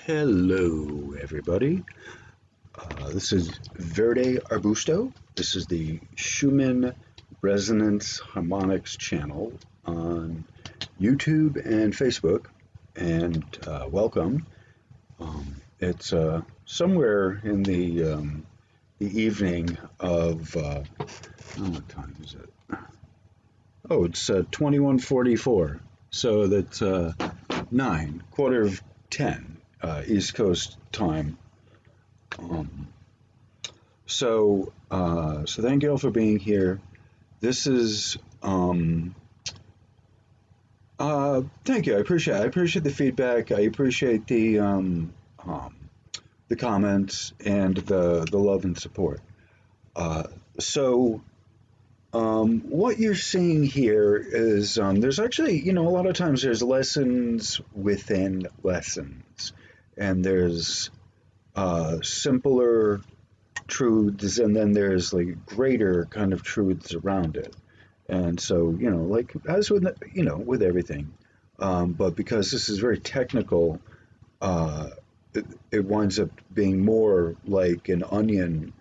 Hello, everybody. This is Verde Arbusto. This is the Schumann Resonance Harmonics channel on YouTube and Facebook. And welcome. It's somewhere in the evening of what time is it? Oh, it's 21:44. So that's 9, quarter of 10 East Coast time. So thank you all for being here. This is thank you. I appreciate the feedback. I appreciate the comments and the love and support. So what you're seeing here is there's actually, a lot of times there's lessons within lessons, and there's simpler truths, and then there's like greater kind of truths around it. And so, like as with, with everything, but because this is very technical, it winds up being more like an onion,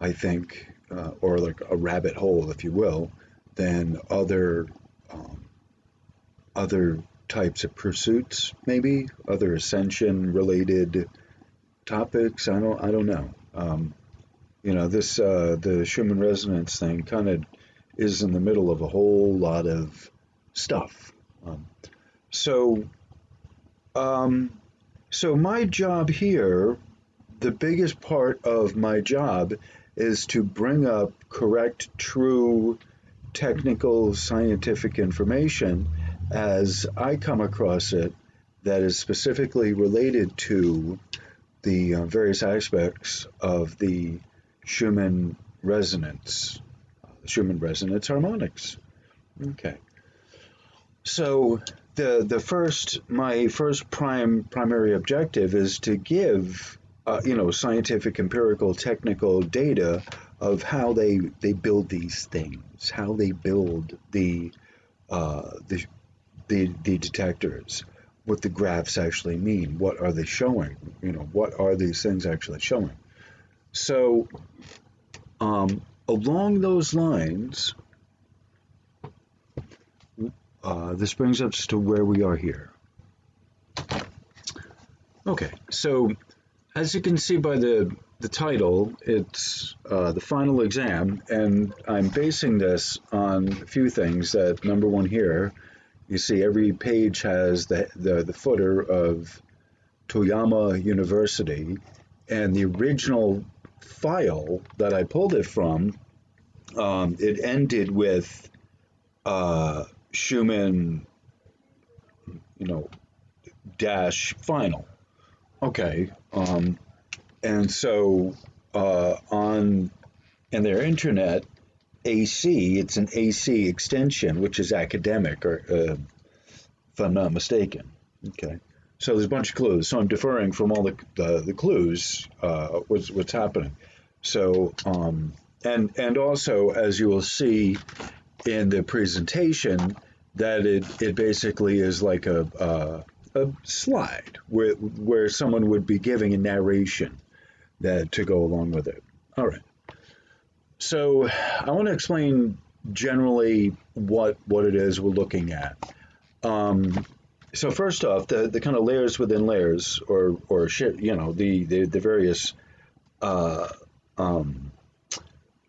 I think, or like a rabbit hole, if you will, than other types of pursuits, maybe other ascension related topics. I don't know. This the Schumann resonance thing kind of is in the middle of a whole lot of stuff. So, so my job here, the biggest part of my job is to bring up correct, true, technical, scientific information as I come across it that is specifically related to the various aspects of the Schumann resonance, Schumann resonance harmonics. Okay. So my first primary objective is to give scientific, empirical, technical data of how they build these things, how they build the detectors, what the graphs actually mean, what are they showing, what are these things actually showing. So along those lines, this brings us to where we are here. Okay, so as you can see by the title, it's the final exam, and I'm basing this on a few things. That number one here, you see every page has the footer of Toyama University, and the original file that I pulled it from, it ended with Schumann, dash final. Okay, and so on in their internet, AC, it's an AC extension, which is academic, or if I'm not mistaken. Okay, so there's a bunch of clues. So I'm deferring from all the clues. What's happening. So and also, as you will see in the presentation, that it basically is like a slide where someone would be giving a narration that to go along with it. All right. So I want to explain generally what it is we're looking at. So first off, the kind of layers within layers, or shit, the various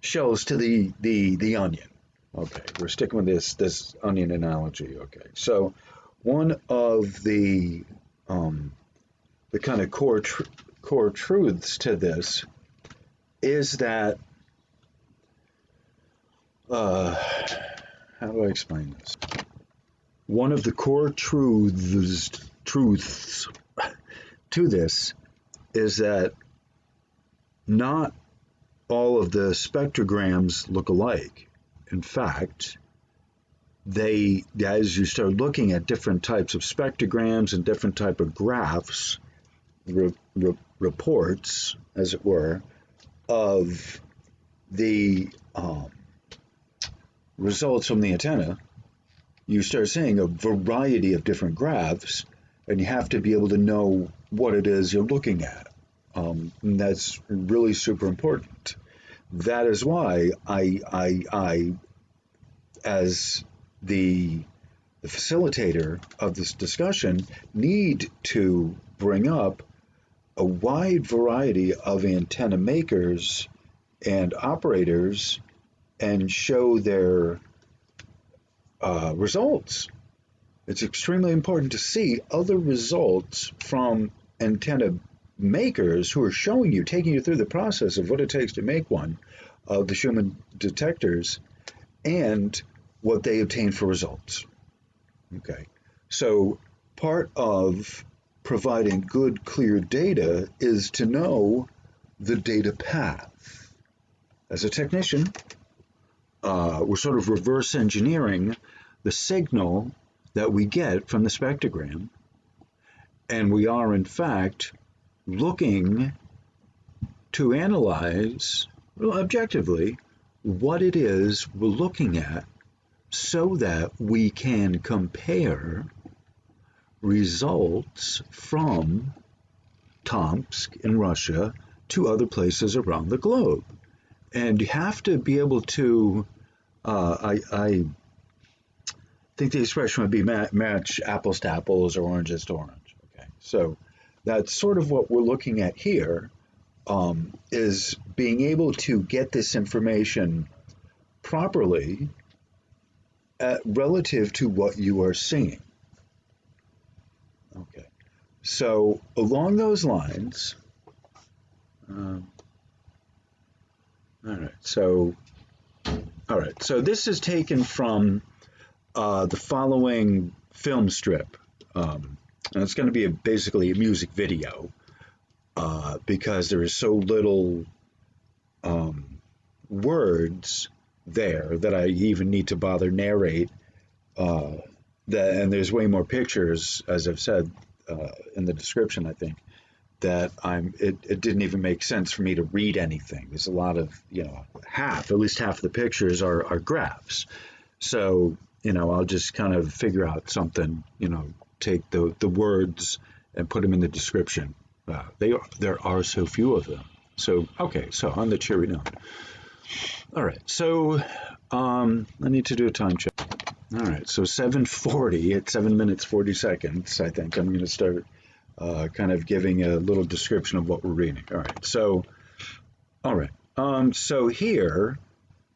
shells to the onion. Okay, we're sticking with this onion analogy. Okay, so one of the kind of core truths to this is that how do I explain this? One of the core truths to this is that not all of the spectrograms look alike. In fact, as you start looking at different types of spectrograms and different type of graphs, reports, as it were, of the results from the antenna, you start seeing a variety of different graphs and you have to be able to know what it is you're looking at. And that's really super important. That is why I as the facilitator of this discussion, need to bring up a wide variety of antenna makers and operators and show their results. It's extremely important to see other results from antenna makers who are showing you, taking you through the process of what it takes to make one of the Schumann detectors and what they obtain for results. Okay, so part of providing good, clear data is to know the data path. As a technician, we're sort of reverse engineering the signal that we get from the spectrogram, and we are in fact looking to analyze objectively what it is we're looking at so that we can compare results from Tomsk in Russia to other places around the globe. And you have to be able to, I think the expression would be match apples to apples or oranges to orange. Okay, so that's sort of what we're looking at here, is being able to get this information properly relative to what you are seeing. Okay, so along those lines, all right, so this is taken from the following film strip, and it's going to be basically a music video, because there is so little words there that I even need to bother narrate, and there's way more pictures, as I've said in the description, I think, that it didn't even make sense for me to read anything. There's a lot of, at least half of the pictures are graphs. So, I'll just kind of figure out something, take the words and put them in the description. There are so few of them. So, okay, so on the cheery note. All right, so I need to do a time check. All right, so 7:40 at 7 minutes 40 seconds, I think I'm going to start kind of giving a little description of what we're reading. All right, so here,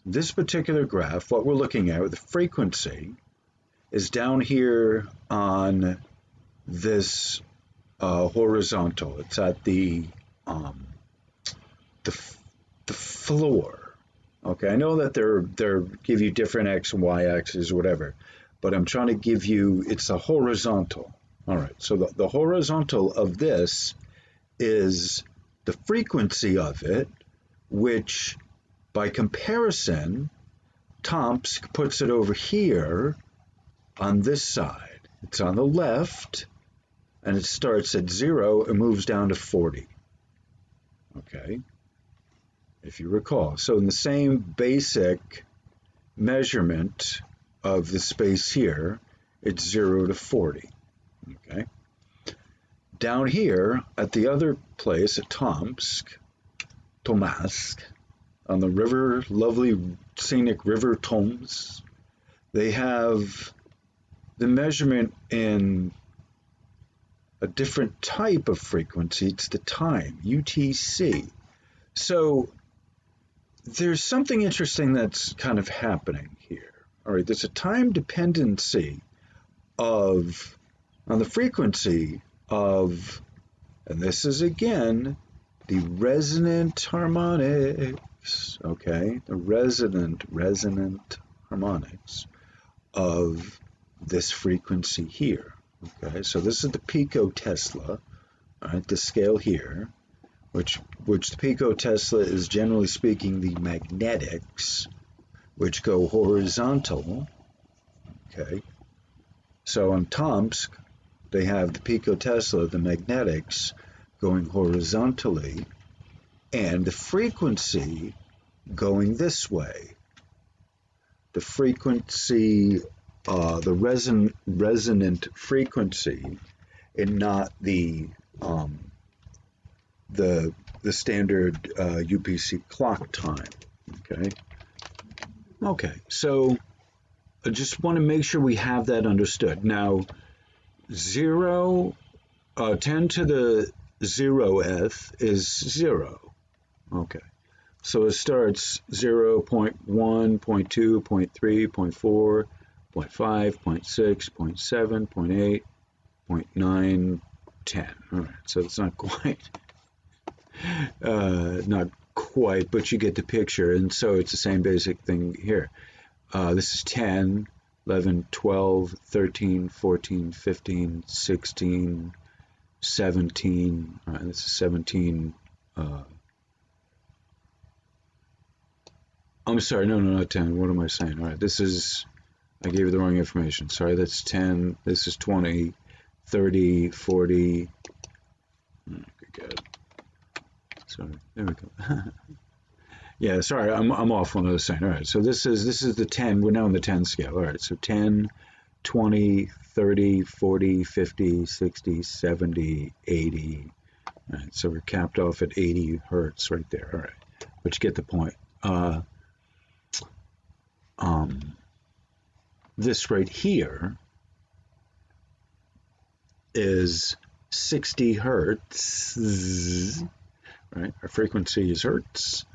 this particular graph, what we're looking at with the frequency is down here on this horizontal. It's at the floor. Okay, I know that they're give you different X and Y axes, whatever, but I'm trying to give you, it's a horizontal. All right, so the horizontal of this is the frequency of it, which by comparison, Tomsk puts it over here on this side. It's on the left, and it starts at 0 and moves down to 40. Okay, if you recall. So in the same basic measurement of the space here, it's 0 to 40. Okay. Down here at the other place at Tomsk, on the river, lovely scenic river Tomsk, they have the measurement in a different type of frequency. It's the time, UTC. So there's something interesting that's kind of happening here. All right, there's a time dependency on the frequency of, and this is again, the resonant harmonics, okay? The resonant harmonics of this frequency here, okay? So this is the picotesla, all right, the scale here, which the picotesla is generally speaking the magnetics, which go horizontal, okay? So on Tomsk, they have the picotesla, the magnetics, going horizontally, and the frequency going this way. The frequency, the resonant frequency and not the standard UPC clock time. Okay. Okay. So I just want to make sure we have that understood. Now, 10 to the 0th is 0. Okay. So it starts 0, 0.1, 0.2, 0.3, 0.4, 0.5, 0.6, 0.7, 0.8, 0.9, 10. All right, so it's not quite, but you get the picture. And so it's the same basic thing here. This is 10, 11, 12, 13, 14, 15, 16, 17. All right, this is 17. I'm sorry, no, not 10. What am I saying? All right, this is, I gave you the wrong information. Sorry, that's 10. This is 20, 30, 40. Good. Sorry, there we go. Yeah, sorry, I'm off when I was saying. All right, so this is the 10. We're now on the 10 scale. All right, so 10, 20, 30, 40, 50, 60, 70, 80. All right, so we're capped off at 80 hertz right there. All right, but you get the point. This right here is 60 hertz, right? Our frequency is hertz.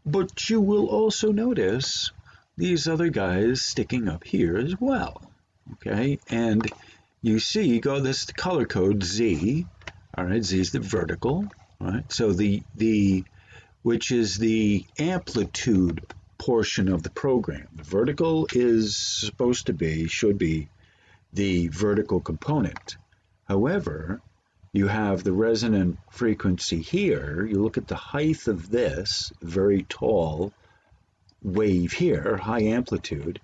But you will also notice these other guys sticking up here as well, okay? And you see, you got this color code Z, all right? Z is the vertical, right? So which is the amplitude portion of the program. The vertical is should be the vertical component. However, you have the resonant frequency here. You look at the height of this very tall wave here, high amplitude,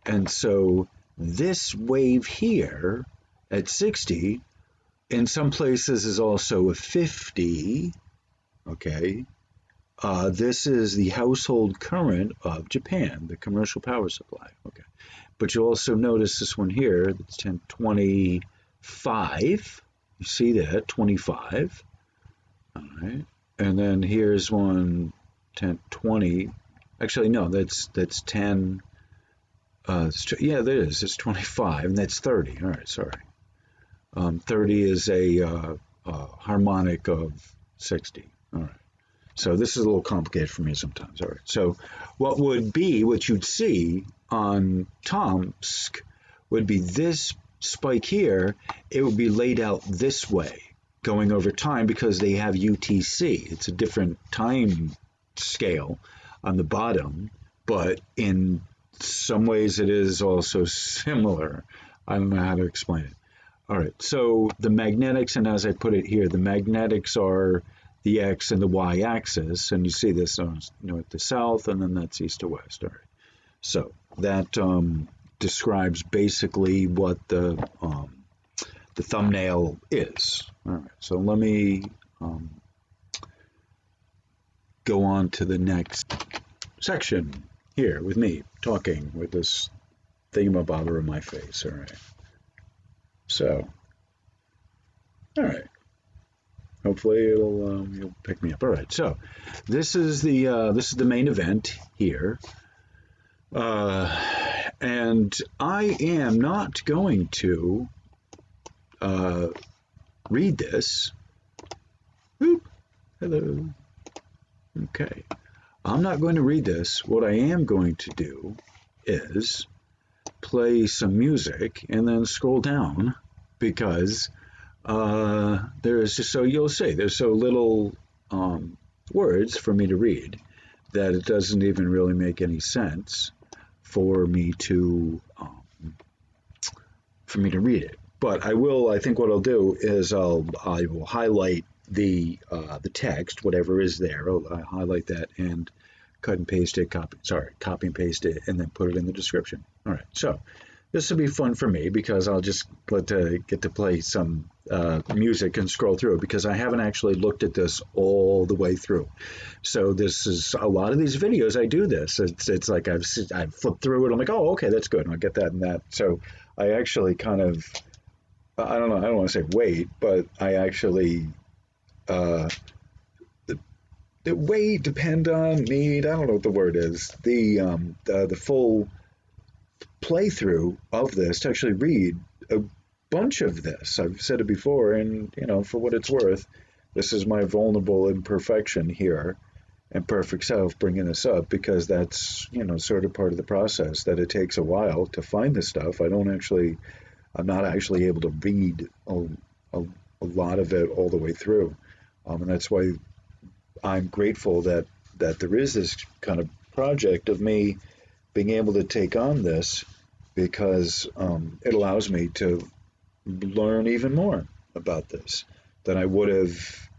and so this wave here at 60, in some places is also a 50, okay? This is the household current of Japan, the commercial power supply. Okay, but you'll also notice this one here. It's 1025. You see that 25. All right, and then here's one 1020. Actually, no, that's 10. Yeah, that is. It's 25, and that's 30. All right, sorry. 30 is a harmonic of 60. All right. So this is a little complicated for me sometimes. All right. So what you'd see on Tomsk would be this spike here. It would be laid out this way, going over time because they have UTC. It's a different time scale on the bottom, but in some ways it is also similar. I don't know how to explain it. All right. So the magnetics, and as I put it here, the magnetics are the X and the Y axis, and you see this north to south, and then that's east to west. All right. So that describes basically what the thumbnail is. All right. So let me go on to the next section here with me talking with this thingamabobber in my face. All right. So, all right. Hopefully you'll pick me up. All right, so this is the main event here, and I am not going to read this. Oop, hello. Okay, I'm not going to read this. What I am going to do is play some music and then scroll down because there's just, so you'll see, there's so little words for me to read that it doesn't even really make any sense for me to read it. But I think what I'll do is I will highlight the text, whatever is there. I'll highlight that and cut and paste it, copy and paste it, and then put it in the description. All right, so this will be fun for me because I'll just get to play some music and scroll through it because I haven't actually looked at this all the way through. So this is a lot of these videos. I do this. It's like I've flipped through it. I'm like, oh, okay, that's good. And I'll get that and that. So I actually kind of I don't know, I don't want to say wait, but I actually, uh, the, the wait, depend on, need, I don't know what the word is, the full playthrough of this to actually read a bunch of this. I've said it before, and for what it's worth, this is my vulnerable imperfection here and perfect self bringing this up because that's sort of part of the process that it takes a while to find this stuff. I'm not actually able to read a, a lot of it all the way through, and that's why I'm grateful that there is this kind of project of me being able to take on this because it allows me to learn even more about this than I would have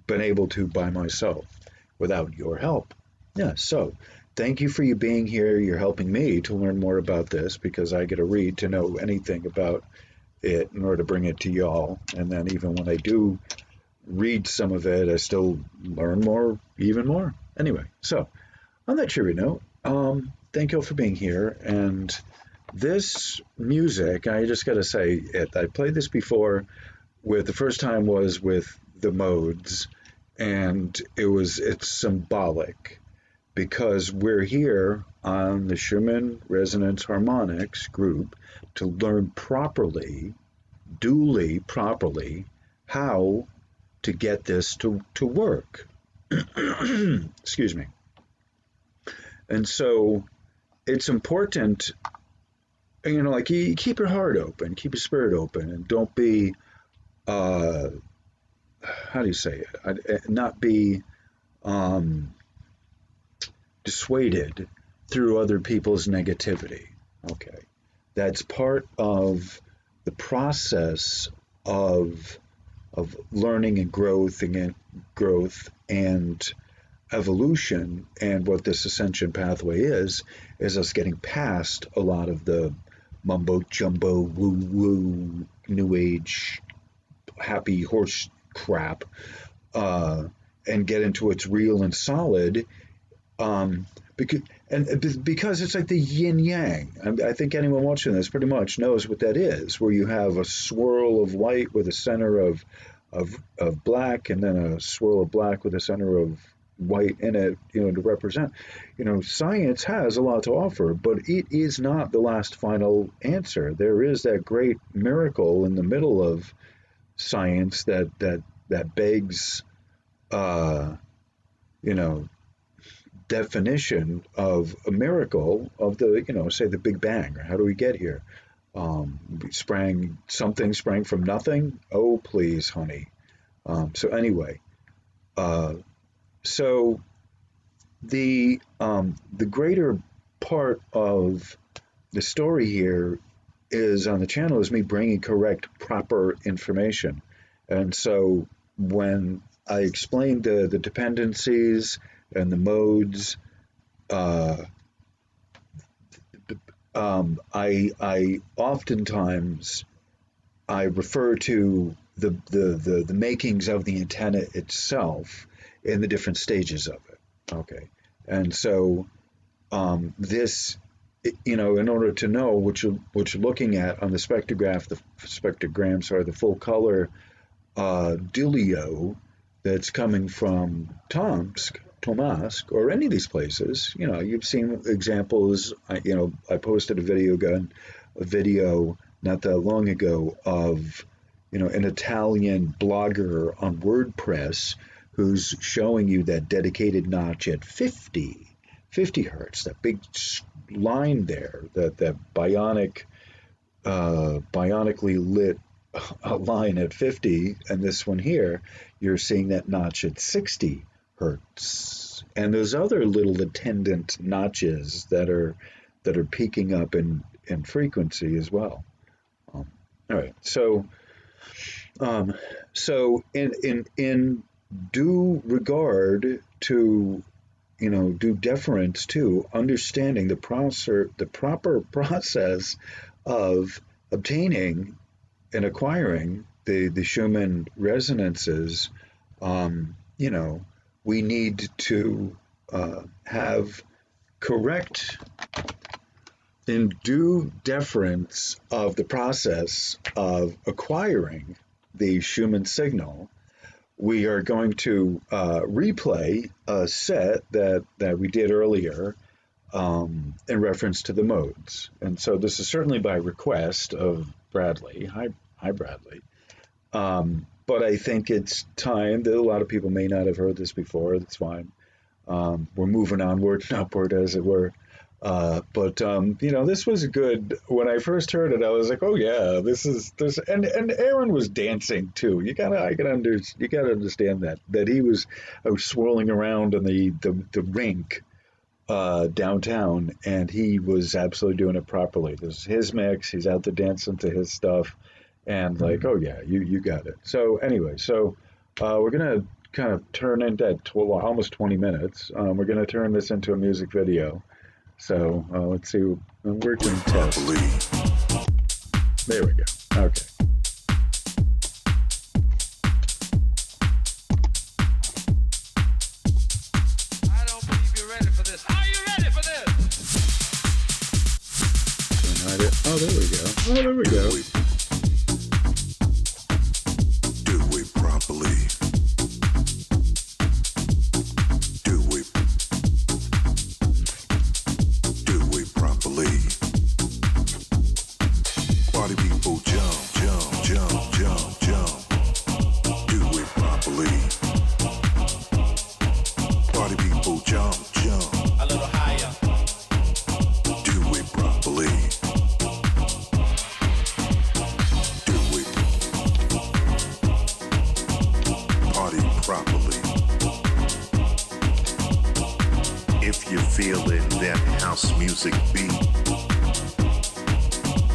been able to by myself without your help. Yeah, so thank you for you being here. You're helping me to learn more about this because I get to read to know anything about it in order to bring it to y'all. And then even when I do read some of it, I still learn more, even more. Anyway, so on that cheery note, thank you all for being here. And this music, I just got to say it. I played this before. With the first time was with the modes, and it's symbolic because we're here on the Schumann Resonance Harmonics group to learn properly, duly properly, how to get this to work. Excuse me. And so it's important, like you keep your heart open, keep your spirit open, and don't be, how do you say it? Not be um, dissuaded through other people's negativity. Okay, that's part of the process of learning and growth and evolution. And what this ascension pathway is us getting past a lot of the mumbo jumbo woo woo new age happy horse crap, and get into what's real and solid, um, because it's like the yin yang. I think anyone watching this pretty much knows what that is, where you have a swirl of white with a center of black, and then a swirl of black with a center of white in it, to represent. Science has a lot to offer, but it is not the last final answer. There is that great miracle in the middle of science that begs, uh, you know, definition of a miracle of the, say the Big Bang. How do we get here? Something sprang from nothing. Oh, please, honey. So anyway, uh, so the greater part of the story here is on the channel is me bringing correct, proper information. And so when I explained the dependencies and the modes, uh, I oftentimes I refer to the makings of the antenna itself in the different stages of it. Okay, and so this, in order to know what you're looking at on the spectrograph, the spectrograms are the full color dealio that's coming from Tomsk, or any of these places. You've seen examples. I posted a video not that long ago of, an Italian blogger on WordPress who's showing you that dedicated notch at 50 hertz, that big line there, that bionically lit a line at 50, and this one here, you're seeing that notch at 60 hertz, and those other little attendant notches that are peaking up in frequency as well. All right, so in due regard to, due deference to understanding the proper process of obtaining and acquiring the Schumann resonances, we need to have correct in due deference of the process of acquiring the Schumann signal, we are going to replay a set that we did earlier in reference to the modes. And so this is certainly by request of Bradley. Hi, Bradley. But I think it's time that a lot of people may not have heard this before. That's fine. We're moving onward and upward, as it were. But this was good. When I first heard it, I was like, oh yeah, this, and Aaron was dancing too. You gotta understand that he was swirling around in the rink downtown, and he was absolutely doing it properly. This is his mix. He's out there dancing to his stuff, and like, oh yeah, you got it. So anyway, we're gonna kind of turn into almost 20 minutes. We're gonna turn this into a music video. So let's see. We're going to test. There we go. Okay. I don't believe you're ready for this. Are you ready for this? Oh, there we go. Oh, there we go. Do it properly. Party people jump, jump, jump, jump, jump. Do it properly. Party people jump, jump. A little higher. Do it properly. Do it. Party properly. If you're feeling that house music beat,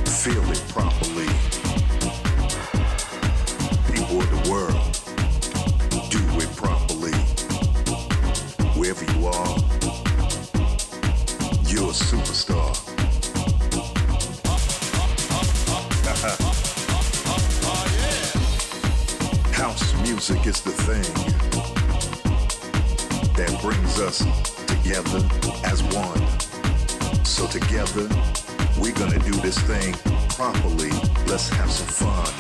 feel it properly. People of the world, do it properly. Wherever you are, you're a superstar. House music is the thing that brings us together as one. So together, we're gonna do this thing properly. Let's have some fun.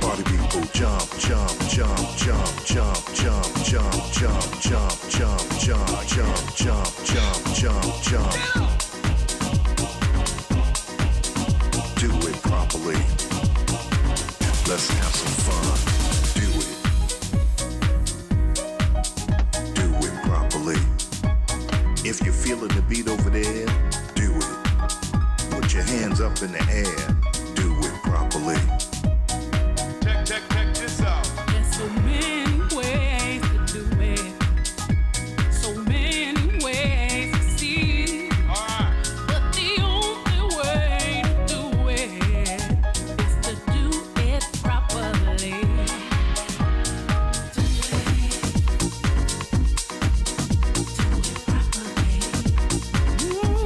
Party people jump, jump, jump, jump, jump, jump, jump, jump, jump, jump, jump, jump, jump, jump, jump, jump. Do it properly. Let's have some fun. Do it. Do it properly. If you're feeling the beat over there, do it. Put your hands up in the air. Do it properly. Check this out. There's so many ways to do it. So many ways to see. All right. But the only way to do it is to do it properly. Do it properly. Ooh.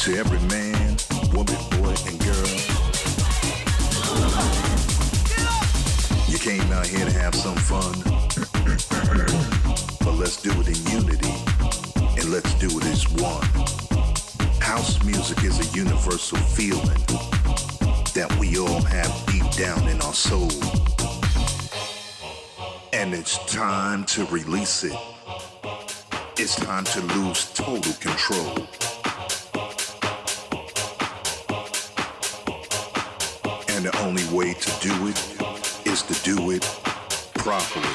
To every man, woman, boy, and girl. You came out here to have some fun, but let's do it in unity, and let's do it as one. House music is a universal feeling that we all have deep down in our soul. And it's time to release it. It's time to lose total control. And the only way to do it is to do it properly.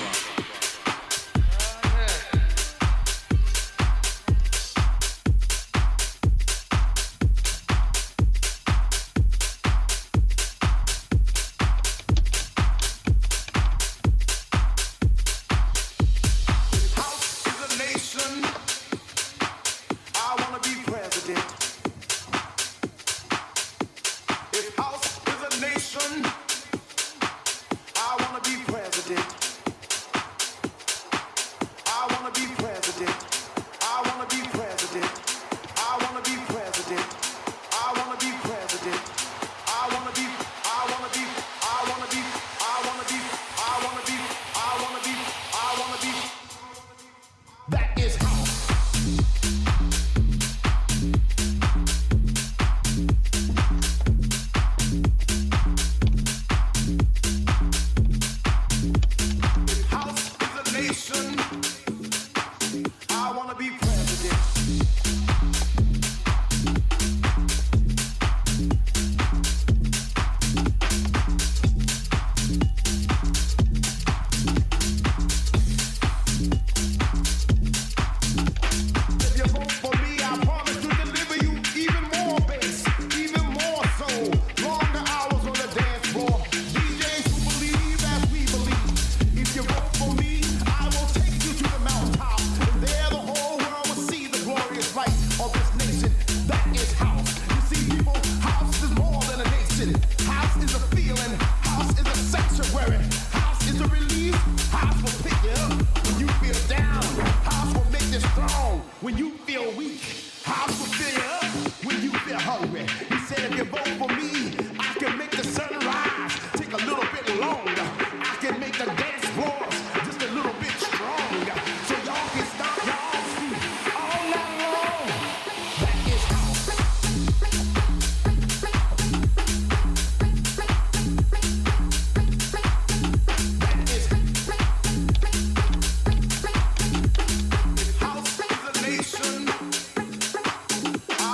I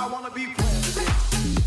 wanna be president.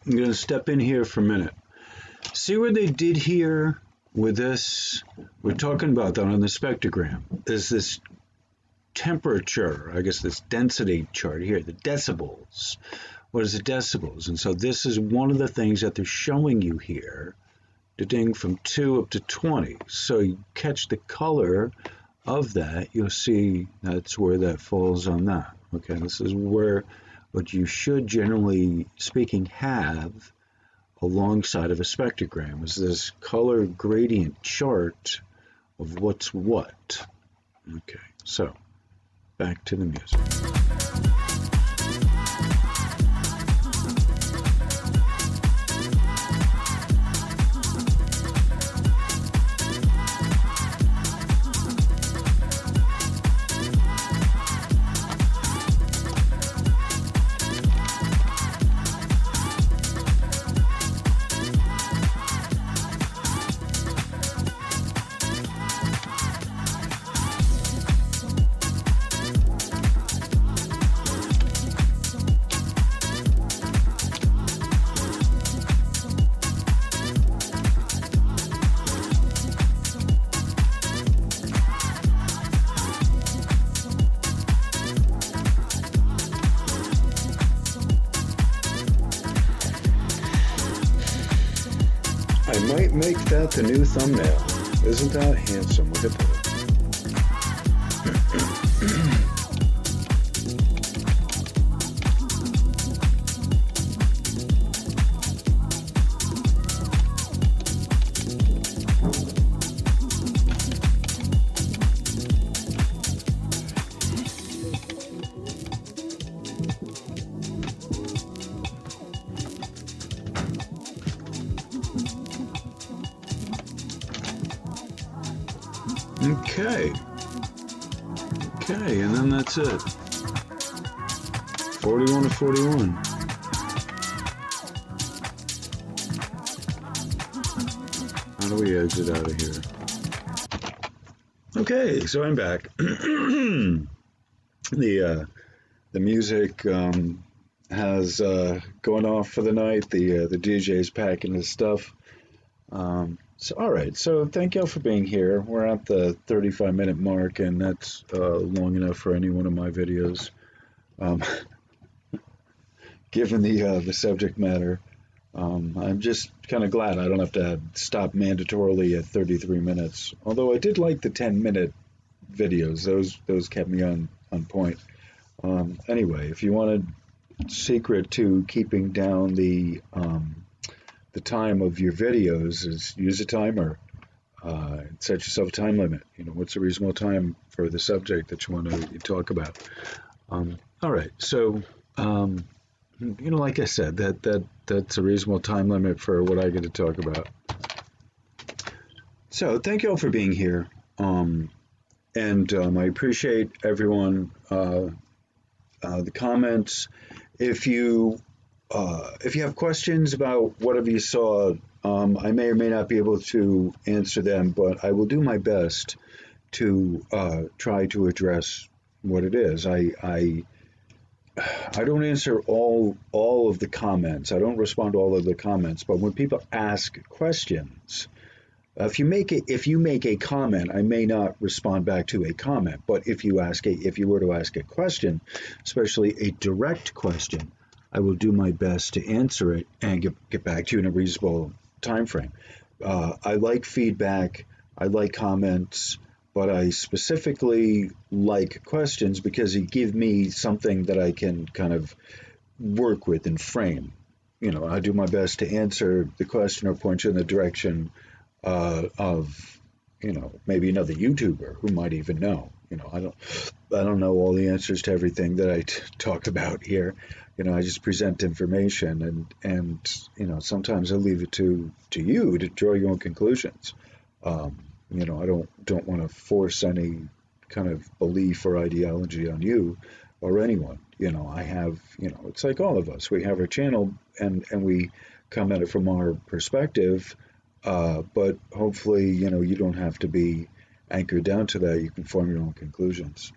I'm going to step in here for a minute. See what they did here with this? We're talking about that on the spectrogram. There's this temperature, I guess this density chart here, the decibels. What is the decibels? And so this is one of the things that they're showing you here, the ding from 2 up to 20. So you catch the color of that, you'll see that's where that falls on that. Okay, this is where what you should generally speaking have alongside of a spectrogram is this color gradient chart of what's what. Okay, so back to the music. I might make that the new thumbnail. Isn't that handsome? Look at that. Okay, and then that's it. 41 to 41. How do we exit out of here? Okay, so I'm back. The music has gone off for the night. The DJ's packing his stuff. So, all right, so thank y'all for being here. We're at the 35-minute mark, and that's long enough for any one of my videos. Given the subject matter, I'm just kind of glad I don't have to stop mandatorily at 33 minutes. Although I did like the 10-minute videos; those kept me on point. Anyway, if you want a secret to keeping down the time of your videos, is use a timer. Set yourself a time limit. You know, what's a reasonable time for the subject that you want to talk about? All right, so like I said, that's a reasonable time limit for what I get to talk about. So thank you all for being here, and I appreciate everyone. The comments. If you have questions about whatever you saw, I may or may not be able to answer them, but I will do my best to try to address what it is. I don't answer all of the comments. I don't respond to all of the comments, but when people ask questions, if you make a comment, I may not respond back to a comment. But if you were to ask a question, especially a direct question, I will do my best to answer it and get back to you in a reasonable time frame. I like feedback. I like comments, but I specifically like questions because they give me something that I can kind of work with and frame. I do my best to answer the question or point you in the direction of maybe another YouTuber who might even know. I don't know all the answers to everything that I talk about here. I just present information, and sometimes I leave it to you to draw your own conclusions. I don't want to force any kind of belief or ideology on you or anyone. I have, it's like all of us. We have our channel and we come at it from our perspective. But hopefully, you don't have to be anchored down to that. You can form your own conclusions.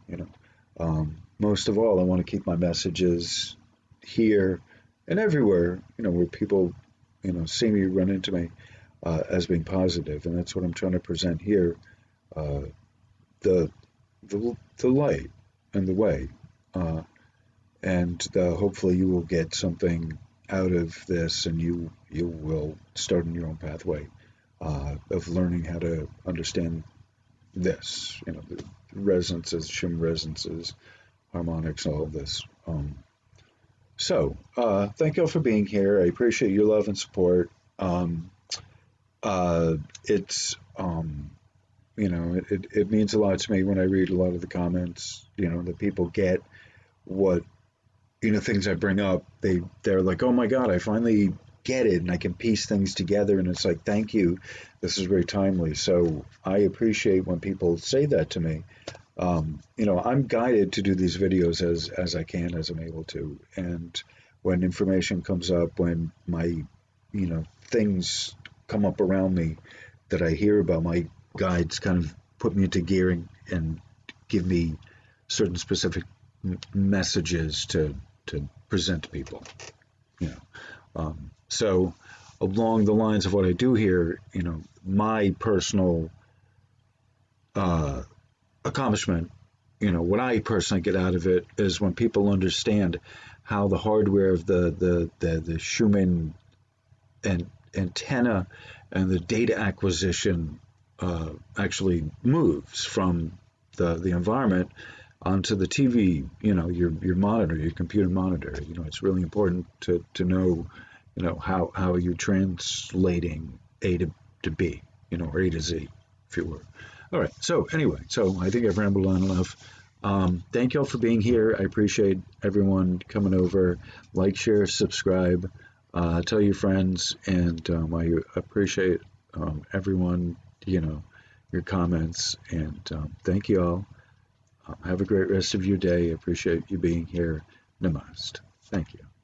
Most of all, I want to keep my messages here and everywhere, where people, see me, run into me as being positive, and that's what I'm trying to present here. Uh, the, the light and the way, and hopefully you will get something out of this, and you will start on your own pathway of learning how to understand this, the resonances, Schumann resonances, harmonics, all of this. Thank you all for being here. I appreciate your love and support. It's it means a lot to me when I read a lot of the comments. That people get what things I bring up. They're like, oh my God, I finally get it, and I can piece things together. And it's like, thank you. This is very timely. So I appreciate when people say that to me. I'm guided to do these videos as I can, as I'm able to. And when information comes up, when my, things come up around me that I hear about, my guides kind of put me into gearing and give me certain specific messages to present to people. So along the lines of what I do here, my personal accomplishment, what I personally get out of it is when people understand how the hardware of the Schumann and antenna and the data acquisition actually moves from the environment onto the TV, your monitor, your computer monitor. It's really important to know, how you're translating A to B, or A to Z, if you were. All right. So anyway, I think I've rambled on enough. Thank you all for being here. I appreciate everyone coming over. Like, share, subscribe, tell your friends, and I appreciate everyone, your comments, and thank you all. Have a great rest of your day. I appreciate you being here. Namaste. Thank you.